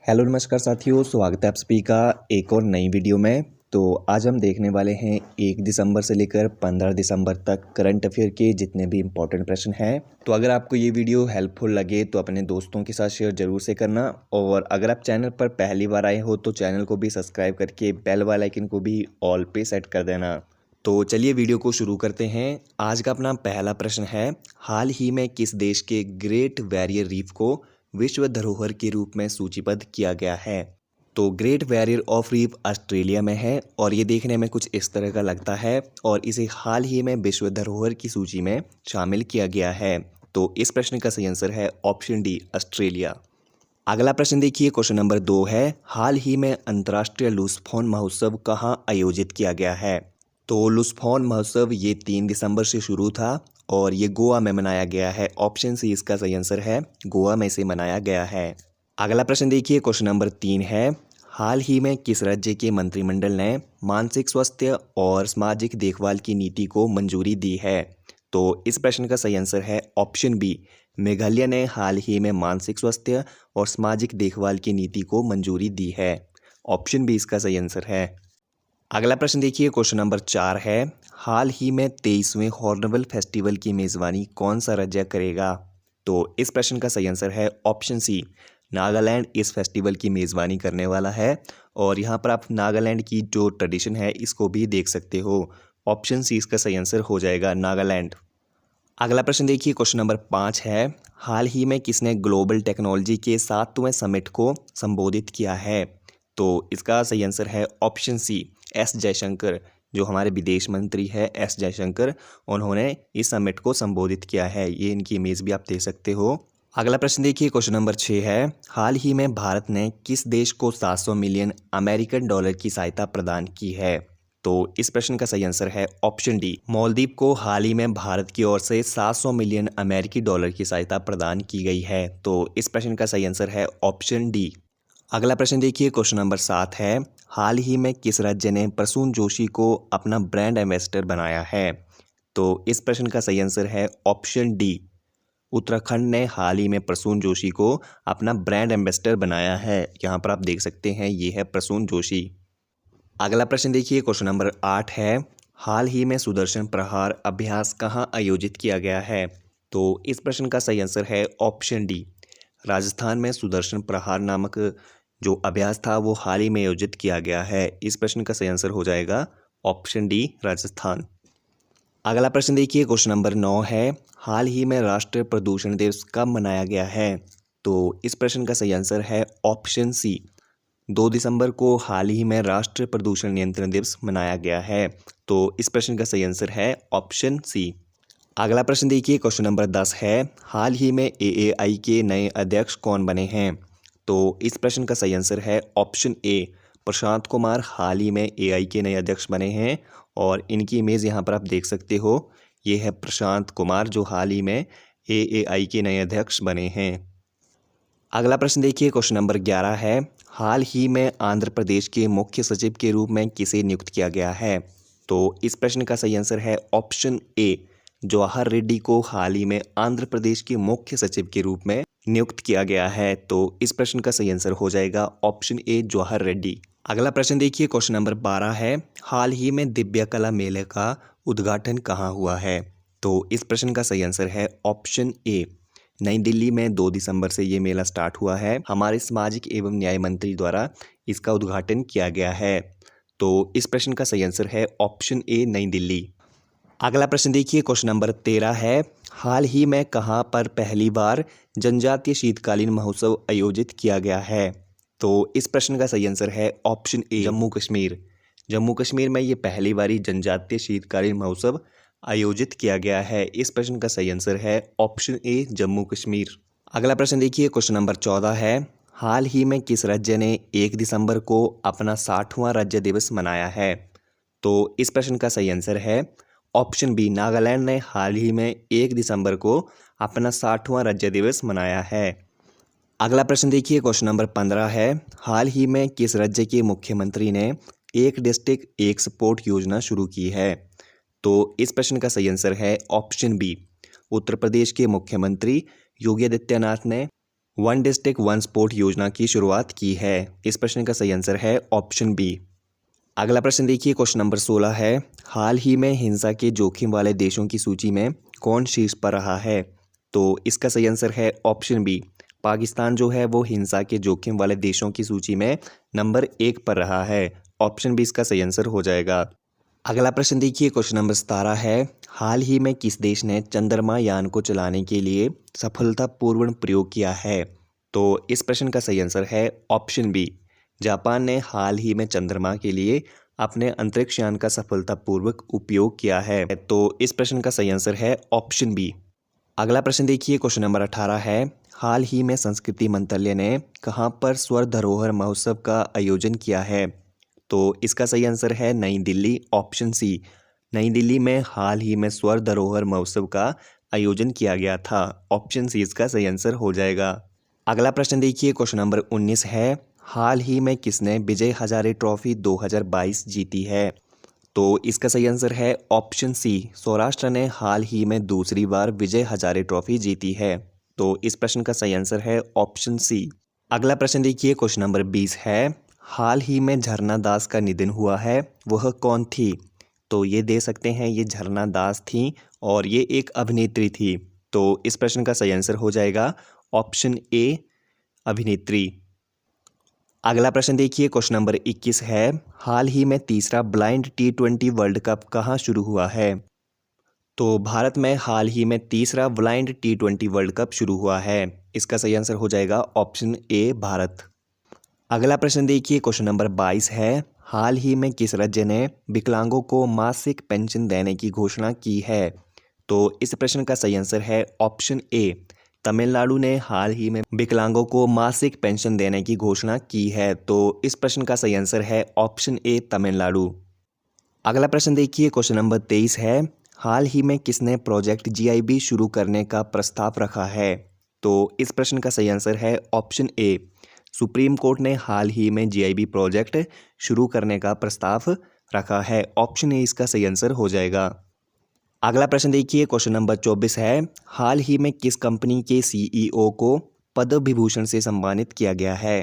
Hello नमस्कार साथियों, स्वागत है आप सभी का एक और नई वीडियो में। तो आज हम देखने वाले हैं 1 दिसंबर से लेकर 15 दिसंबर तक करंट अफेयर के जितने भी इम्पोर्टेंट प्रश्न हैं। तो अगर आपको ये वीडियो हेल्पफुल लगे तो अपने दोस्तों के साथ शेयर जरूर से करना, और अगर आप चैनल पर पहली बार आए हो तो चैनल को भी सब्सक्राइब करके बेल वाला आइकन को भी ऑल पे सेट कर देना। तो चलिए वीडियो को शुरू करते हैं। आज का अपना पहला प्रश्न है, हाल ही में किस देश के ग्रेट बैरियर रीफ को विश्व धरोहर के रूप में सूचीबद्ध किया गया है? तो great barrier of reef Australia में है और ये देखने में कुछ इस तरह का लगता है और इसे हाल ही में विश्व धरोहर की सूची में शामिल किया गया है। तो इस प्रश्न का सही आंसर है ऑप्शन डी, ऑस्ट्रेलिया। अगला प्रश्न देखिए, क्वेश्चन नंबर 2 है, हाल ही में अंतर्राष्ट्रीय लुसफोन महोत्सव कहाँ आयोजित किया गया है? तो लुसफोन महोत्सव ये 3 दिसंबर से शुरू था और ये गोवा में मनाया गया है। ऑप्शन सी इसका सही आंसर है, गोवा में इसे मनाया गया है। अगला प्रश्न देखिए, क्वेश्चन नंबर 3 है, हाल ही में किस राज्य के मंत्रिमंडल ने मानसिक स्वास्थ्य और सामाजिक देखभाल की नीति को मंजूरी दी है? तो इस प्रश्न का सही आंसर है ऑप्शन बी, मेघालय ने हाल ही में मानसिक स्वास्थ्य और सामाजिक देखभाल की नीति को मंजूरी दी है। ऑप्शन बी इसका सही आंसर है। अगला प्रश्न देखिए, क्वेश्चन नंबर 4 है, हाल ही में 23वें हॉर्नबिल फेस्टिवल की मेज़बानी कौन सा राज्य करेगा? तो इस प्रश्न का सही आंसर है ऑप्शन सी, नागालैंड इस फेस्टिवल की मेज़बानी करने वाला है और यहाँ पर आप नागालैंड की जो ट्रेडिशन है इसको भी देख सकते हो। ऑप्शन सी इसका सही आंसर हो जाएगा, नागालैंड। अगला प्रश्न देखिए, क्वेश्चन नंबर 5 है, हाल ही में किसने ग्लोबल टेक्नोलॉजी के 7वें समिट को संबोधित किया है? तो इसका सही आंसर है ऑप्शन सी, एस जयशंकर। जो हमारे विदेश मंत्री है एस जयशंकर, उन्होंने इस समिट को संबोधित किया है। ये इनकी इमेज भी आप देख सकते हो। अगला प्रश्न देखिए, क्वेश्चन नंबर 6 है, हाल ही में भारत ने किस देश को 700 मिलियन अमेरिकन डॉलर की सहायता प्रदान की है? तो इस प्रश्न का सही आंसर है ऑप्शन डी, मालदीव को हाल ही में भारत की ओर से 700 मिलियन अमेरिकी डॉलर की सहायता प्रदान की गई है। तो इस प्रश्न का सही आंसर है ऑप्शन डी। अगला प्रश्न देखिए, क्वेश्चन नंबर 7 है, हाल ही में किस राज्य ने प्रसून जोशी को अपना ब्रांड एम्बेसडर बनाया है? तो इस प्रश्न का सही आंसर है ऑप्शन डी, उत्तराखंड ने हाल ही में प्रसून जोशी को अपना ब्रांड एम्बेसडर बनाया है। यहाँ पर आप देख सकते हैं ये है प्रसून जोशी। अगला प्रश्न देखिए, क्वेश्चन नंबर 8 है, हाल ही में सुदर्शन प्रहार अभ्यास कहाँ आयोजित किया गया है? तो इस प्रश्न का सही आंसर है ऑप्शन डी, राजस्थान में सुदर्शन प्रहार नामक जो अभ्यास था वो हाल ही में आयोजित किया गया है। इस प्रश्न का सही आंसर हो जाएगा ऑप्शन डी, राजस्थान। अगला प्रश्न देखिए, क्वेश्चन नंबर 9 है, हाल ही में राष्ट्रीय प्रदूषण दिवस कब मनाया गया है? तो इस प्रश्न का सही आंसर है ऑप्शन सी, 2 दिसंबर को हाल ही में राष्ट्रीय प्रदूषण नियंत्रण दिवस मनाया गया है। तो इस प्रश्न का सही आंसर है ऑप्शन सी। अगला प्रश्न देखिए, क्वेश्चन नंबर 10 है, हाल ही में एएआई के नए अध्यक्ष कौन बने हैं? तो इस प्रश्न का सही आंसर है ऑप्शन ए, प्रशांत कुमार हाल ही में एआई के नए अध्यक्ष बने हैं और इनकी इमेज यहाँ पर आप देख सकते हो। ये है प्रशांत कुमार जो हाल ही में एएआई के नए अध्यक्ष बने हैं। अगला प्रश्न देखिए, क्वेश्चन नंबर 11 है, हाल ही में आंध्र प्रदेश के मुख्य सचिव के रूप में किसे नियुक्त किया गया है? तो इस प्रश्न का सही आंसर है ऑप्शन ए, जवाहर रेड्डी को हाल ही में आंध्र प्रदेश के मुख्य सचिव के रूप में नियुक्त किया गया है। तो इस प्रश्न का सही आंसर हो जाएगा ऑप्शन ए, जवाहर रेड्डी। अगला प्रश्न देखिए, क्वेश्चन नंबर 12 है, हाल ही में दिव्य कला मेले का उद्घाटन कहाँ हुआ है? तो इस प्रश्न का सही आंसर है ऑप्शन ए, नई दिल्ली में 2 दिसंबर से ये मेला स्टार्ट हुआ है। हमारे सामाजिक एवं न्याय मंत्री द्वारा इसका उद्घाटन किया गया है। तो इस प्रश्न का सही आंसर है ऑप्शन ए, नई दिल्ली। अगला प्रश्न देखिए, क्वेश्चन नंबर 13 है, हाल ही में कहाँ पर पहली बार जनजातीय शीतकालीन महोत्सव आयोजित किया गया है? तो इस प्रश्न का सही आंसर है ऑप्शन ए, जम्मू कश्मीर। जम्मू कश्मीर में ये पहली बारी जनजातीय शीतकालीन महोत्सव आयोजित किया गया है। इस प्रश्न का सही आंसर है ऑप्शन ए, जम्मू कश्मीर। अगला प्रश्न देखिए, क्वेश्चन नंबर 14 है, हाल ही में किस राज्य ने 1 दिसंबर को अपना 60वां राज्य दिवस मनाया है? तो इस प्रश्न का सही आंसर है ऑप्शन बी, नागालैंड ने हाल ही में 1 दिसंबर को अपना 60वां राज्य दिवस मनाया है। अगला प्रश्न देखिए, क्वेश्चन नंबर 15 है, हाल ही में किस राज्य के मुख्यमंत्री ने एक डिस्ट्रिक्ट एक सपोर्ट योजना शुरू की है? तो इस प्रश्न का सही आंसर है ऑप्शन बी, उत्तर प्रदेश के मुख्यमंत्री योगी आदित्यनाथ ने वन डिस्ट्रिक्ट वन स्पोर्ट योजना की शुरुआत की है? इस प्रश्न का सही आंसर है ऑप्शन बी। अगला प्रश्न देखिए, क्वेश्चन नंबर 16 है, हाल ही में हिंसा के जोखिम वाले देशों की सूची में कौन शीर्ष पर रहा है? तो इसका सही आंसर है ऑप्शन बी। पाकिस्तान जो है वो हिंसा के जोखिम वाले देशों की सूची में नंबर 1 पर रहा है। ऑप्शन बी इसका सही आंसर हो जाएगा। अगला प्रश्न देखिए, क्वेश्चन नंबर 17 है, हाल ही में किस देश ने चंद्रमा यान को चलाने के लिए सफलतापूर्वक प्रयोग किया है? तो इस प्रश्न का सही आंसर है ऑप्शन बी। जापान ने हाल ही में चंद्रमा के लिए अपने अंतरिक्ष यान का सफलतापूर्वक उपयोग किया है। तो इस प्रश्न का सही आंसर है ऑप्शन बी। अगला प्रश्न देखिए, क्वेश्चन नंबर 18 है, हाल ही में संस्कृति मंत्रालय ने कहां पर स्वर धरोहर महोत्सव का आयोजन किया है? तो इसका सही आंसर है नई दिल्ली। Option C. नई दिल्ली में हाल ही में स्वर धरोहर महोत्सव का आयोजन किया गया था। ऑप्शन सी इसका सही आंसर हो जाएगा। अगला प्रश्न देखिए, क्वेश्चन नंबर 19 है, हाल ही में किसने विजय हजारे ट्रॉफी 2022 जीती है? तो इसका सही आंसर है ऑप्शन सी। सौराष्ट्र ने हाल ही में दूसरी बार विजय हजारे ट्रॉफी जीती है। तो इस प्रश्न का सही आंसर है ऑप्शन सी। अगला प्रश्न देखिए, क्वेश्चन नंबर 20 है, हाल ही में झरना दास का निधन हुआ है, वह कौन थी? तो ये दे सकते हैं, ये झरना दास थी और ये एक अभिनेत्री थी। तो इस प्रश्न का सही आंसर हो जाएगा ऑप्शन ए, अभिनेत्री। अगला प्रश्न देखिए, क्वेश्चन नंबर 21 है, हाल ही में तीसरा ब्लाइंड T20 वर्ल्ड कप कहाँ शुरू हुआ है? तो भारत में हाल ही में तीसरा ब्लाइंड T20 वर्ल्ड कप शुरू हुआ है। इसका सही आंसर हो जाएगा ऑप्शन ए, भारत। अगला प्रश्न देखिए, क्वेश्चन नंबर 22 है, हाल ही में किस राज्य ने विकलांगों को मासिक पेंशन देने की घोषणा की है? तो इस प्रश्न का सही आंसर है ऑप्शन ए। तमिलनाडु ने हाल ही में विकलांगों को मासिक पेंशन देने की घोषणा की है। तो इस प्रश्न का सही आंसर है ऑप्शन ए, तमिलनाडु। अगला प्रश्न देखिए, क्वेश्चन नंबर 23 है, हाल ही में किसने प्रोजेक्ट GIB शुरू करने का प्रस्ताव रखा है? तो इस प्रश्न का सही आंसर है ऑप्शन ए। सुप्रीम कोर्ट ने हाल ही में GIB प्रोजेक्ट शुरू करने का प्रस्ताव रखा है। ऑप्शन ए इसका सही आंसर हो जाएगा। अगला प्रश्न देखिए, क्वेश्चन नंबर 24 है, हाल ही में किस कंपनी के CEO को पद्म विभूषण से सम्मानित किया गया है?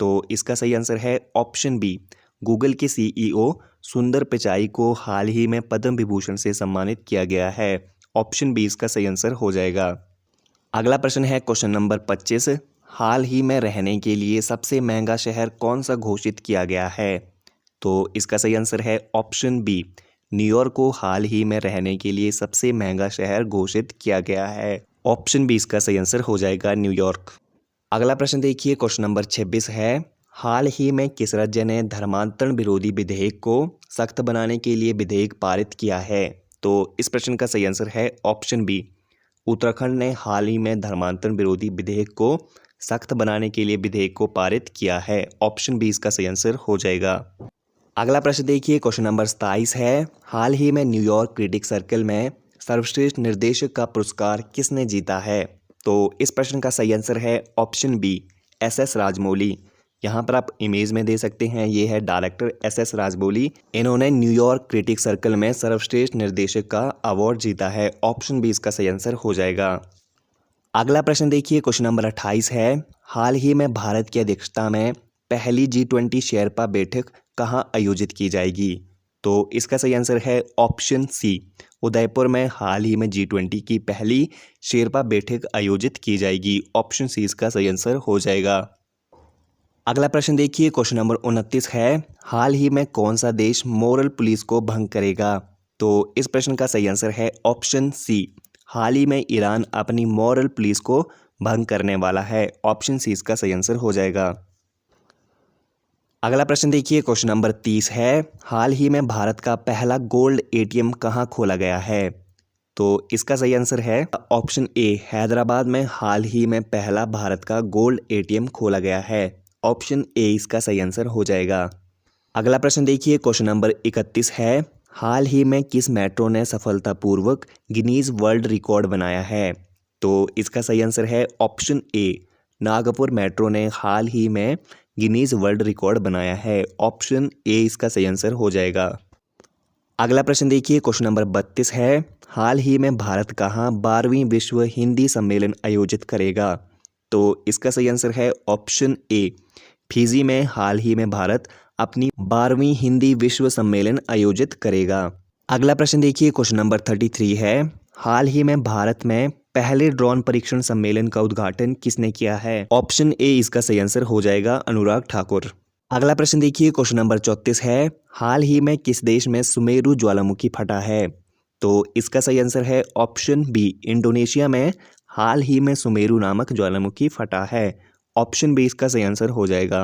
तो इसका सही आंसर है ऑप्शन बी। गूगल के CEO सुंदर पिचाई को हाल ही में पद्म विभूषण से सम्मानित किया गया है। ऑप्शन बी इसका सही आंसर हो जाएगा। अगला प्रश्न है क्वेश्चन नंबर 25, हाल ही में रहने के लिए सबसे महंगा शहर कौन सा घोषित किया गया है? तो इसका सही आंसर है ऑप्शन बी। न्यूयॉर्क को हाल ही में रहने के लिए सबसे महंगा शहर घोषित किया गया है। ऑप्शन बी इसका सही आंसर हो जाएगा, न्यूयॉर्क। अगला प्रश्न देखिए, क्वेश्चन नंबर 26 है, हाल ही में किस राज्य ने धर्मांतरण विरोधी विधेयक को सख्त बनाने के लिए विधेयक पारित किया है? तो इस प्रश्न का सही आंसर है ऑप्शन बी। उत्तराखंड ने हाल ही में धर्मांतरण विरोधी विधेयक को सख्त बनाने के लिए विधेयक को पारित किया है। ऑप्शन बी इसका सही आंसर हो जाएगा। अगला प्रश्न देखिए, क्वेश्चन नंबर 27 है, हाल ही में न्यूयॉर्क क्रिटिक सर्कल में सर्वश्रेष्ठ निर्देशक का पुरस्कार किसने जीता है? तो इस प्रश्न का सही आंसर है ऑप्शन बी, SS राजमौली। यहाँ पर आप इमेज में दे सकते हैं, ये है डायरेक्टर SS राजमौली। इन्होंने न्यूयॉर्क क्रिटिक सर्कल में सर्वश्रेष्ठ निर्देशक का अवार्ड जीता है। ऑप्शन बी इसका सही आंसर हो जाएगा। अगला प्रश्न देखिए, क्वेश्चन नंबर 28 है, हाल ही में भारत की अध्यक्षता में पहली G20 शेरपा बैठक कहाँ आयोजित की जाएगी? तो इसका सही आंसर है ऑप्शन सी। उदयपुर में हाल ही में G20 की पहली शेरपा बैठक आयोजित की जाएगी। ऑप्शन सी इसका सही आंसर हो जाएगा। अगला प्रश्न देखिए, क्वेश्चन नंबर 29 है, हाल ही में कौन सा देश मॉरल पुलिस को भंग करेगा? तो इस प्रश्न का सही आंसर है ऑप्शन सी। हाल ही में ईरान अपनी मॉरल पुलिस को भंग करने वाला है। ऑप्शन सी इसका सही आंसर हो जाएगा। अगला प्रश्न देखिए, क्वेश्चन नंबर 30 है, हाल ही में भारत का पहला गोल्ड ATM कहाँ खोला गया है? तो इसका सही आंसर है ऑप्शन ए। हैदराबाद में हाल ही में पहला भारत का गोल्ड ATM खोला गया है। ऑप्शन ए इसका सही आंसर हो जाएगा। अगला प्रश्न देखिए, क्वेश्चन नंबर 31 है, हाल ही में किस मेट्रो ने सफलतापूर्वक गिनीज वर्ल्ड रिकॉर्ड बनाया है? तो इसका सही आंसर है ऑप्शन ए। नागपुर मेट्रो ने हाल ही में गिनीज वर्ल्ड रिकॉर्ड बनाया है। ऑप्शन ए इसका सही आंसर हो जाएगा। अगला प्रश्न देखिए, क्वेश्चन नंबर 32 है, हाल ही में भारत कहाँ 12वीं विश्व हिंदी सम्मेलन आयोजित करेगा? तो इसका सही आंसर है ऑप्शन ए। फिजी में हाल ही में भारत अपनी 12वीं हिंदी विश्व सम्मेलन आयोजित करेगा। अगला प्रश्न देखिए, क्वेश्चन नंबर 33 है, हाल ही में भारत में पहले ड्रोन परीक्षण सम्मेलन का उद्घाटन किसने किया है? ऑप्शन ए इसका सही आंसर हो जाएगा अनुराग ठाकुर। अगला प्रश्न देखिए, क्वेश्चन नंबर 34 है, हाल ही में किस देश में सुमेरु ज्वालामुखी फटा है? तो इसका सही आंसर है ऑप्शन बी, इंडोनेशिया में हाल ही में सुमेरु नामक ज्वालामुखी फटा है। ऑप्शन बी इसका सही आंसर हो जाएगा।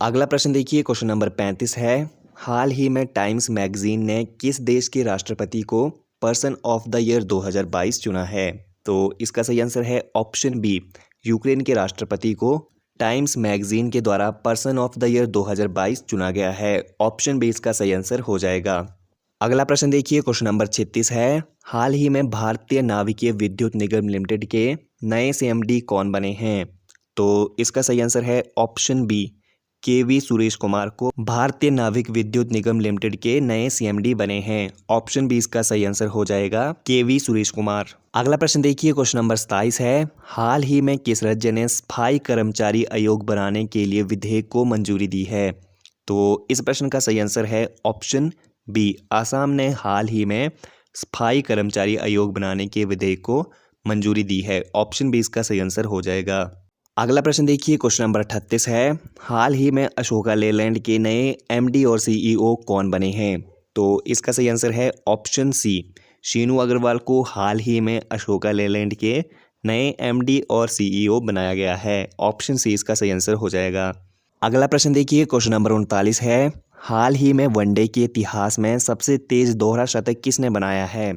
अगला प्रश्न देखिए, क्वेश्चन नंबर 35 है, हाल ही में टाइम्स मैगजीन ने किस देश के राष्ट्रपति को पर्सन ऑफ द ईयर 2022 चुना है? तो इसका सही आंसर है ऑप्शन बी, यूक्रेन के राष्ट्रपति को टाइम्स मैगजीन के द्वारा पर्सन ऑफ द ईयर 2022 चुना गया है। ऑप्शन बी इसका सही आंसर हो जाएगा। अगला प्रश्न देखिए, क्वेश्चन नंबर 36 है, हाल ही में भारतीय नाविकीय विद्युत निगम लिमिटेड के नए सीएमडी कौन बने हैं? तो इसका सही आंसर है ऑप्शन बी, केवी सुरेश कुमार को भारतीय नाविक विद्युत निगम लिमिटेड के नए सीएमडी बने हैं। ऑप्शन बी इसका सही आंसर हो जाएगा केवी सुरेश कुमार। अगला प्रश्न देखिए, क्वेश्चन नंबर 27 है, हाल ही में किस राज्य ने सफाई कर्मचारी आयोग बनाने के लिए विधेयक को मंजूरी दी है? तो इस प्रश्न का सही आंसर है ऑप्शन बी, असम ने हाल ही में सफाई कर्मचारी आयोग बनाने के विधेयक को मंजूरी दी है। ऑप्शन बी इसका सही आंसर हो जाएगा। अगला प्रश्न देखिए, क्वेश्चन नंबर 38 है, हाल ही में अशोका लेलैंड के नए एमडी और सीईओ कौन बने हैं? तो इसका सही आंसर है ऑप्शन सी, शीनू अग्रवाल को हाल ही में अशोका लेलैंड के नए एमडी और सीईओ बनाया गया है। ऑप्शन सी इसका सही आंसर हो जाएगा। अगला प्रश्न देखिए, क्वेश्चन नंबर 39 है, हाल ही में वनडे के इतिहास में सबसे तेज दोहरा शतक किसने बनाया है?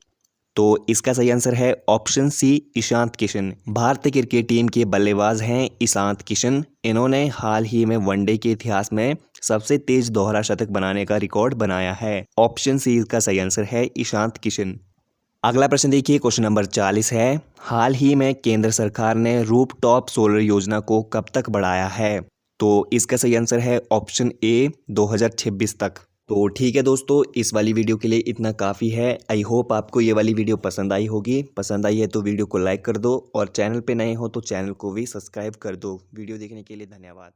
तो इसका सही आंसर है ऑप्शन सी, ईशांत किशन। भारतीय क्रिकेट टीम के बल्लेबाज हैं ईशांत किशन। इन्होंने हाल ही में वनडे के इतिहास में सबसे तेज दोहरा शतक बनाने का रिकॉर्ड बनाया है। ऑप्शन सी इसका सही आंसर है ईशांत किशन। अगला प्रश्न देखिए, क्वेश्चन नंबर 40 है, हाल ही में केंद्र सरकार ने रूफटॉप सोलर योजना को कब तक बढ़ाया है? तो इसका सही आंसर है ऑप्शन ए, 2026 तक। तो ठीक है दोस्तों, इस वाली वीडियो के लिए इतना काफ़ी है। आई होप आपको ये वाली वीडियो पसंद आई होगी। पसंद आई है तो वीडियो को लाइक कर दो और चैनल पे नए हो तो चैनल को भी सब्सक्राइब कर दो। वीडियो देखने के लिए धन्यवाद।